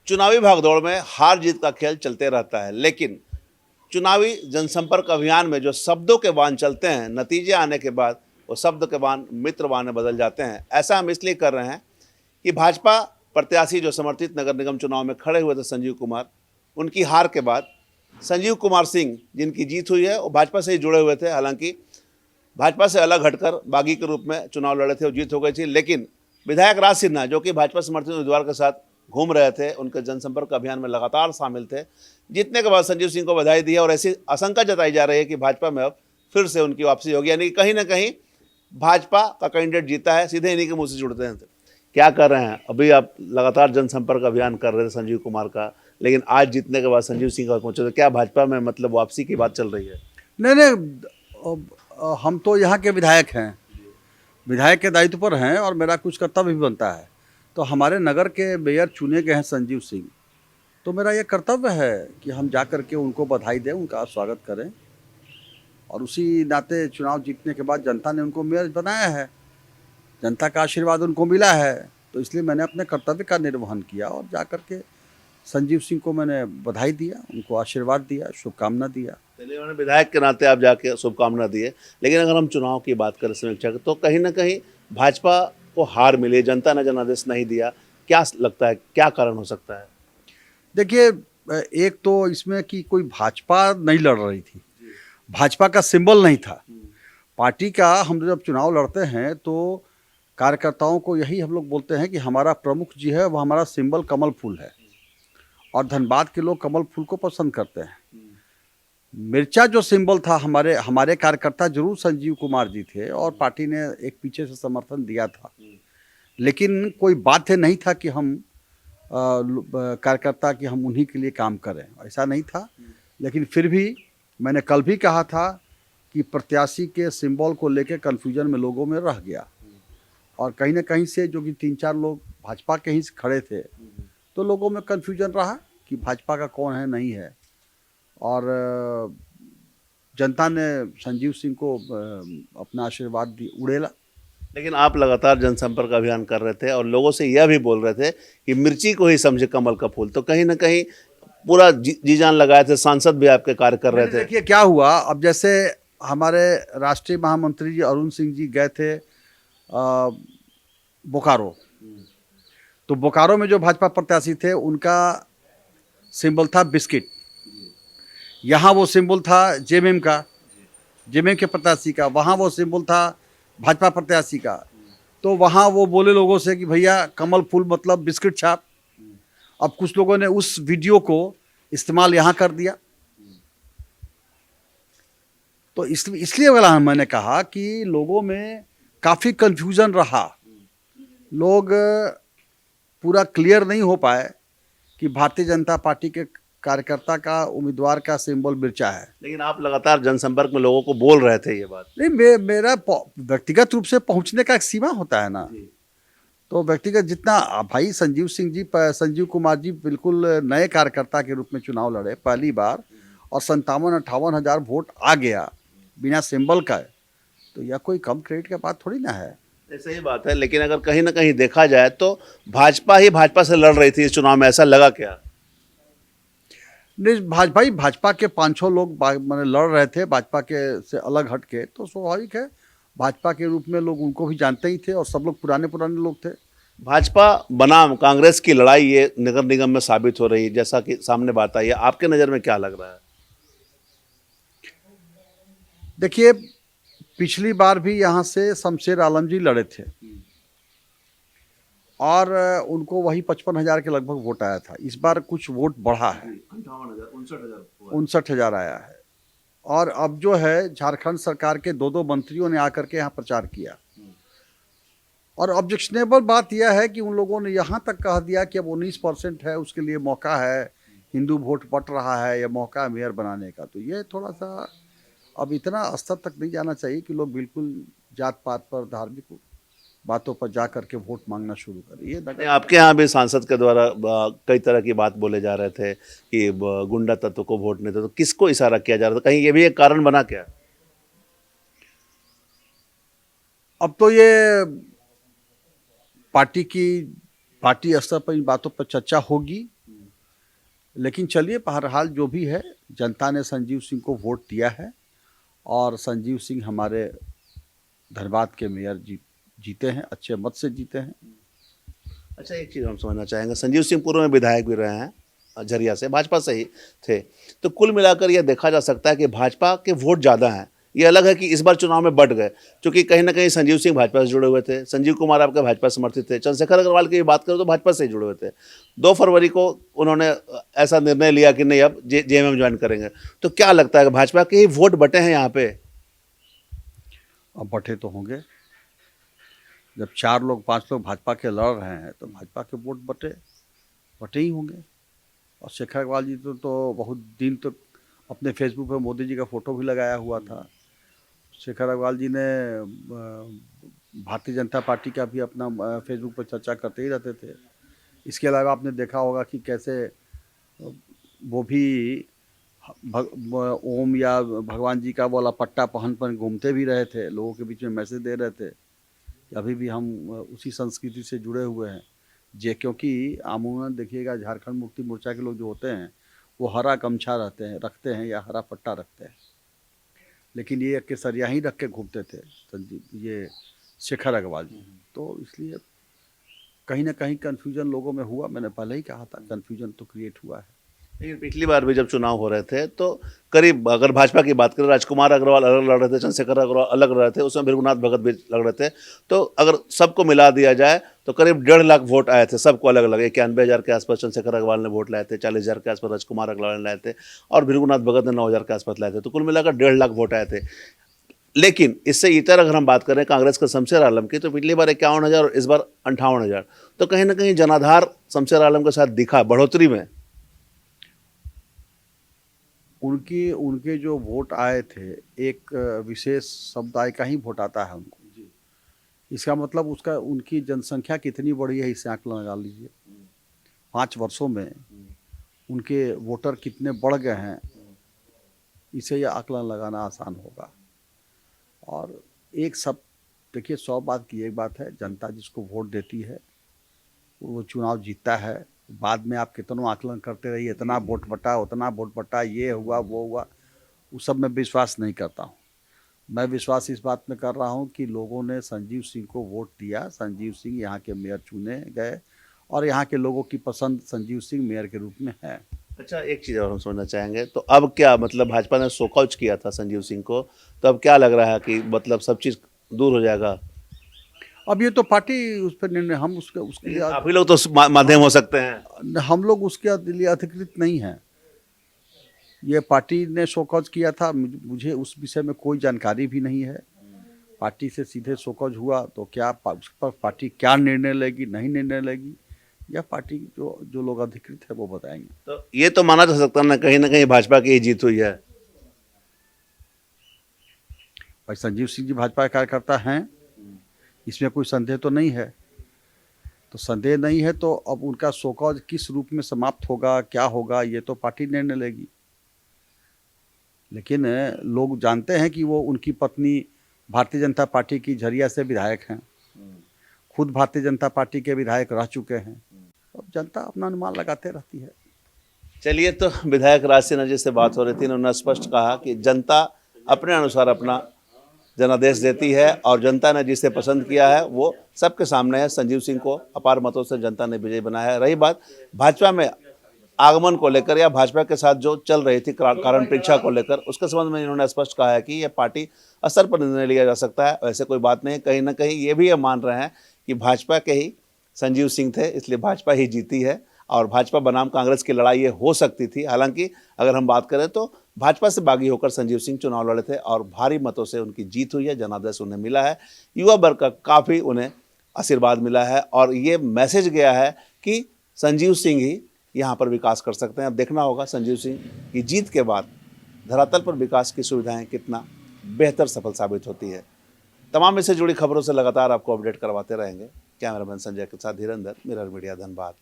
चुनावी भागदौड़ में हार जीत का खेल चलते रहता है, लेकिन चुनावी जनसंपर्क अभियान में जो शब्दों के बाण चलते हैं, नतीजे आने के बाद वो शब्द के बाण मित्र बाण में बदल जाते हैं। ऐसा हम इसलिए कर रहे हैं कि भाजपा प्रत्याशी जो समर्थित नगर निगम चुनाव में खड़े हुए थे संजीव कुमार, उनकी हार के बाद संजीव कुमार सिंह जिनकी जीत हुई है वो भाजपा से ही जुड़े हुए थे। हालांकि भाजपा से अलग हटकर बागी के रूप में चुनाव लड़े थे, वो जीत हो गई थी, लेकिन विधायक राज सिन्हा जो कि भाजपा समर्थित उम्मीदवार के साथ घूम रहे थे, उनके जनसंपर्क अभियान में लगातार शामिल थे। जीतने के बाद संजीव सिंह को बधाई दी है और ऐसी आशंका जताई जा रही है कि भाजपा में अब फिर से उनकी वापसी होगी, यानी कि कहीं ना कहीं भाजपा का कैंडिडेट जीता है, सीधे इन्हीं के मुंह से जुड़ते हैं। क्या कर रहे हैं? अभी आप लगातार जनसंपर्क अभियान कर रहे थे संजीव कुमार का, लेकिन आज जीतने के बाद संजीव सिंह का पहुंचे, तो क्या भाजपा में मतलब वापसी की बात चल रही है? नहीं, हम तो यहाँ के विधायक हैं, विधायक के दायित्व पर हैं और मेरा कुछ कर्तव्य भी बनता है। तो हमारे नगर के मेयर चुने गए हैं संजीव सिंह, तो मेरा ये कर्तव्य है कि हम जा कर के उनको बधाई दें, उनका स्वागत करें। और उसी नाते चुनाव जीतने के बाद जनता ने उनको मेयर बनाया है, जनता का आशीर्वाद उनको मिला है, तो इसलिए मैंने अपने कर्तव्य का निर्वहन किया और जा कर के संजीव सिंह को मैंने बधाई दिया, उनको आशीर्वाद दिया, शुभकामना दिया। चलिए, उन्होंने विधायक के नाते आप जाके शुभकामना दिए, लेकिन अगर हम चुनाव की बात करें समीक्षा की, तो कहीं ना कहीं भाजपा को हार मिली, जनता ने जनादेश नहीं दिया। क्या लगता है, क्या कारण हो सकता है? देखिए, एक तो इसमें कि कोई भाजपा नहीं लड़ रही थी, भाजपा का सिंबल नहीं था पार्टी का। हम जब चुनाव लड़ते हैं तो कार्यकर्ताओं को यही हम लोग बोलते हैं कि हमारा प्रमुख जी है, वो हमारा सिंबल कमल फूल है, और धनबाद के लोग कमल फूल को पसंद करते हैं। मिर्चा जो सिंबल था, हमारे कार्यकर्ता जरूर संजीव कुमार जी थे और पार्टी ने एक पीछे से समर्थन दिया था, लेकिन कोई बाध्य नहीं था कि हम कार्यकर्ता कि हम उन्हीं के लिए काम करें, ऐसा नहीं था। लेकिन फिर भी मैंने कल भी कहा था कि प्रत्याशी के सिंबल को लेकर कन्फ्यूजन में लोगों में रह गया, और कहीं ना कहीं से जो कि 3-4 लोग भाजपा के ही खड़े थे, तो लोगों में कन्फ्यूजन रहा कि भाजपा का कौन है नहीं है। और जनता ने संजीव सिंह को अपना आशीर्वाद दी, उड़ेला। लेकिन आप लगातार जनसंपर्क अभियान कर रहे थे और लोगों से यह भी बोल रहे थे कि मिर्ची को ही समझे कमल का फूल, तो कहीं ना कहीं पूरा जी जान लगाए थे, सांसद भी आपके कार्य कर रहे थे। देखिए क्या हुआ, अब जैसे हमारे राष्ट्रीय महामंत्री जी अरुण सिंह जी गए थे बोकारो, तो बोकारो में जो भाजपा प्रत्याशी थे उनका सिंबल था बिस्किट, यहाँ वो सिंबल था जेएमएम का, जेएमएम के प्रत्याशी का, वहाँ वो सिंबल था भाजपा प्रत्याशी का। तो वहाँ वो बोले लोगों से कि भैया कमल फूल मतलब बिस्किट छाप। अब कुछ लोगों ने उस वीडियो को इस्तेमाल यहाँ कर दिया, तो इसलिए वाला मैंने कहा कि लोगों में काफ़ी कंफ्यूजन रहा, लोग पूरा क्लियर नहीं हो पाए कि भारतीय जनता पार्टी के कार्यकर्ता का उम्मीदवार का सिंबल मिर्चा है। लेकिन आप लगातार जनसंपर्क में लोगों को बोल रहे थे ये बात। नहीं, मेरा व्यक्तिगत रूप से पहुंचने का एक सीमा होता है ना, तो व्यक्तिगत जितना भाई संजीव कुमार जी बिल्कुल नए कार्यकर्ता के रूप में चुनाव लड़े पहली बार, और 57-58 हज़ार वोट आ गया बिना सिंबल का, तो यह कोई कम क्रेडिट की बात थोड़ी ना है। सही बात है, लेकिन अगर कहीं ना कहीं देखा जाए तो भाजपा ही भाजपा से लड़ रही थी इस चुनाव में, ऐसा लगा क्या? नहीं, भाजपा के 5-6 लोग मैंने लड़ रहे थे भाजपा के से अलग हट के, तो स्वाभाविक है भाजपा के रूप में लोग उनको भी जानते ही थे और सब लोग पुराने लोग थे। भाजपा बनाम कांग्रेस की लड़ाई ये नगर निगम में साबित हो रही है, जैसा कि सामने बात आई है, आपके नज़र में क्या लग रहा है? देखिए, पिछली बार भी यहाँ से शमशेर आलम जी लड़े थे और उनको वही 55,000 के लगभग वोट आया था। इस बार कुछ वोट बढ़ा है, 59,000 आया है। और अब जो है झारखंड सरकार के 2 मंत्रियों ने आकर के यहाँ प्रचार किया, और ऑब्जेक्शनेबल बात यह है कि उन लोगों ने यहाँ तक कह दिया कि अब 19% है, उसके लिए मौका है, हिंदू वोट बट रहा है, यह मौका है मेयर बनाने का। तो ये थोड़ा सा अब इतना स्तर तक नहीं जाना चाहिए कि लोग बिल्कुल जात पात पर, धार्मिक बातों पर जा करके वोट मांगना शुरू करें। ये आपके यहाँ भी सांसद के द्वारा कई तरह की बात बोले जा रहे थे कि गुंडा तत्व को वोट नहीं थे, तो किसको इशारा किया जा रहा था? कहीं ये भी एक कारण बना क्या? अब तो ये पार्टी स्तर पर इन बातों पर चर्चा होगी लेकिन चलिए, बहरहाल जो भी है, जनता ने संजीव सिंह को वोट दिया है और संजीव सिंह हमारे धनबाद के मेयर जीते हैं, अच्छे मत से जीते हैं। अच्छा, एक चीज़ हम समझना चाहेंगे, संजीव सिंह पूर्व में विधायक भी रहे हैं झरिया से, भाजपा से ही थे, तो कुल मिलाकर यह देखा जा सकता है कि भाजपा के वोट ज़्यादा हैं। ये अलग है कि इस बार चुनाव में बढ़ गए, क्योंकि कहीं ना कहीं संजीव सिंह भाजपा से जुड़े हुए थे, संजीव कुमार आपके भाजपा समर्थित थे, चंद्रशेखर अग्रवाल की बात करें तो भाजपा से ही जुड़े हुए थे। 2 फरवरी को उन्होंने ऐसा निर्णय लिया कि नहीं, अब जेएमएम ज्वाइन करेंगे। तो क्या लगता है कि भाजपा के ही वोट बटे हैं यहाँ पे? अब बटे तो होंगे, जब 4 लोग 5 लोग भाजपा के लड़ रहे हैं तो भाजपा के वोट बटे ही होंगे। और शेखर अग्रवाल जी तो बहुत दिन तक अपने फेसबुक पे मोदी जी का फोटो भी लगाया हुआ था। शेखर अग्रवाल जी ने भारतीय जनता पार्टी का भी अपना फेसबुक पर चर्चा करते ही रहते थे। इसके अलावा आपने देखा होगा कि कैसे वो भी ओम या भगवान जी का वाला पट्टा पहन घूमते भी रहे थे, लोगों के बीच में मैसेज दे रहे थे। अभी भी हम उसी संस्कृति से जुड़े हुए हैं क्योंकि अमूमन देखिएगा, झारखंड मुक्ति मोर्चा के लोग जो होते हैं वो हरा गमछा रखते हैं या हरा पट्टा रखते हैं, लेकिन ये केसरिया ही रख के घूमते थे ये शेखर अग्रवाल जी। तो इसलिए कहीं ना कहीं कन्फ्यूजन लोगों में हुआ। मैंने पहले ही कहा था, कन्फ्यूजन तो क्रिएट हुआ है। लेकिन पिछली बार भी जब चुनाव हो रहे थे तो करीब, अगर भाजपा की बात करें, राजकुमार अग्रवाल अलग लड़ रहे थे, चंद्रशेखर अग्रवाल अलग लड़ रहे थे, उसमें भृगुनाथ भगत भी लड़ रहे थे। तो अगर सबको मिला दिया जाए तो करीब 1.5 लाख वोट आए थे, सबको अलग अलग। 91,000 के आसपास चंद्रशेखर अग्रवाल ने वोट लाए थे, 40,000 के आसपास राजकुमार अग्रवाल ने लाए थे, और भृगुनाथ भगत ने 9,000 के आसपास लाए थे। तो कुल मिलाकर 1.5 लाख वोट आए थे। लेकिन इससे इतर अगर हम बात करें कांग्रेस के शमशेर आलम की, तो पिछली बार 51,000 और इस बार 58,000। तो कहीं ना कहीं जनाधार शमशेर आलम के साथ दिखा बढ़ोतरी में। उनके जो वोट आए थे, एक विशेष समुदाय का ही वोट आता है उनको। इसका मतलब उनकी जनसंख्या कितनी बड़ी है, इससे आंकलन लगा लीजिए। 5 वर्षों में उनके वोटर कितने बढ़ गए हैं, इसे यह आकलन लगाना आसान होगा। और देखिए, 100 बात की एक बात है, जनता जिसको वोट देती है वो चुनाव जीतता है। बाद में आप कितनों आकलन करते रहिए, इतना वोट बटा, उतना वोट बटा, ये हुआ वो हुआ, उस सब में विश्वास नहीं करता हूँ। मैं विश्वास इस बात में कर रहा हूँ कि लोगों ने संजीव सिंह को वोट दिया, संजीव सिंह यहाँ के मेयर चुने गए और यहाँ के लोगों की पसंद संजीव सिंह मेयर के रूप में है। अच्छा, एक चीज़ और हम समझना चाहेंगे, तो अब क्या मतलब, भाजपा ने शोकआउट किया था संजीव सिंह को, तो अब क्या लग रहा है कि मतलब सब चीज़ दूर हो जाएगा? अब ये तो पार्टी उस पर निर्णय, हम उसके लिए आप ही लोग तो माध्यम हो सकते हैं। हम लोग उसके लिए अधिकृत नहीं हैं। ये पार्टी ने शोकॉज किया था, मुझे उस विषय में कोई जानकारी भी नहीं है। पार्टी से सीधे शोकॉज हुआ तो क्या उस पर पार्टी क्या निर्णय लेगी, नहीं निर्णय लेगी, या पार्टी जो लोग अधिकृत है वो बताएंगे। तो ये तो माना जा सकता है ना कहीं भाजपा की ही जीत हुई है। भाई, संजीव सिंह जी भाजपा के कार्यकर्ता हैं, इसमें कोई संदेह तो नहीं है। तो संदेह नहीं है तो अब उनका शोकॉज किस रूप में समाप्त होगा, क्या होगा, ये तो पार्टी निर्णय लेगी। लेकिन लोग जानते हैं कि वो उनकी पत्नी भारतीय जनता पार्टी की झरिया से विधायक हैं, खुद भारतीय जनता पार्टी के विधायक रह चुके हैं। अब जनता अपना अनुमान लगाते रहती है। चलिए, तो विधायक राज सिन्हा जी से बात हो रही थी, उन्होंने स्पष्ट कहा कि जनता अपने अनुसार अपना जनादेश देती है और जनता ने जिसे पसंद किया है वो सबके सामने है। संजीव सिंह को अपार मतों से जनता ने विजयी बनाया है। रही बात भाजपा में आगमन को लेकर या भाजपा के साथ जो चल रही थी कारण परीक्षा को लेकर, उसके संबंध में इन्होंने स्पष्ट कहा है कि यह पार्टी स्तर पर निर्णय लिया जा सकता है, वैसे कोई बात नहीं। कहीं ना कहीं ये भी ये मान रहे हैं कि भाजपा के ही संजीव सिंह थे, इसलिए भाजपा ही जीती है और भाजपा बनाम कांग्रेस की लड़ाई ये हो सकती थी। हालांकि अगर हम बात करें तो भाजपा से बागी होकर संजीव सिंह चुनाव लड़े थे और भारी मतों से उनकी जीत हुई है, जनादेश उन्हें मिला है, युवा वर्ग का काफ़ी उन्हें आशीर्वाद मिला है और ये मैसेज गया है कि संजीव सिंह ही यहाँ पर विकास कर सकते हैं। अब देखना होगा संजीव सिंह की जीत के बाद धरातल पर विकास की सुविधाएं कितना बेहतर सफल साबित होती है। तमाम इससे जुड़ी खबरों से लगातार आपको अपडेट करवाते रहेंगे। कैमरामैन संजय के साथ धीरेंद्र, मिरर मीडिया, धनबाद।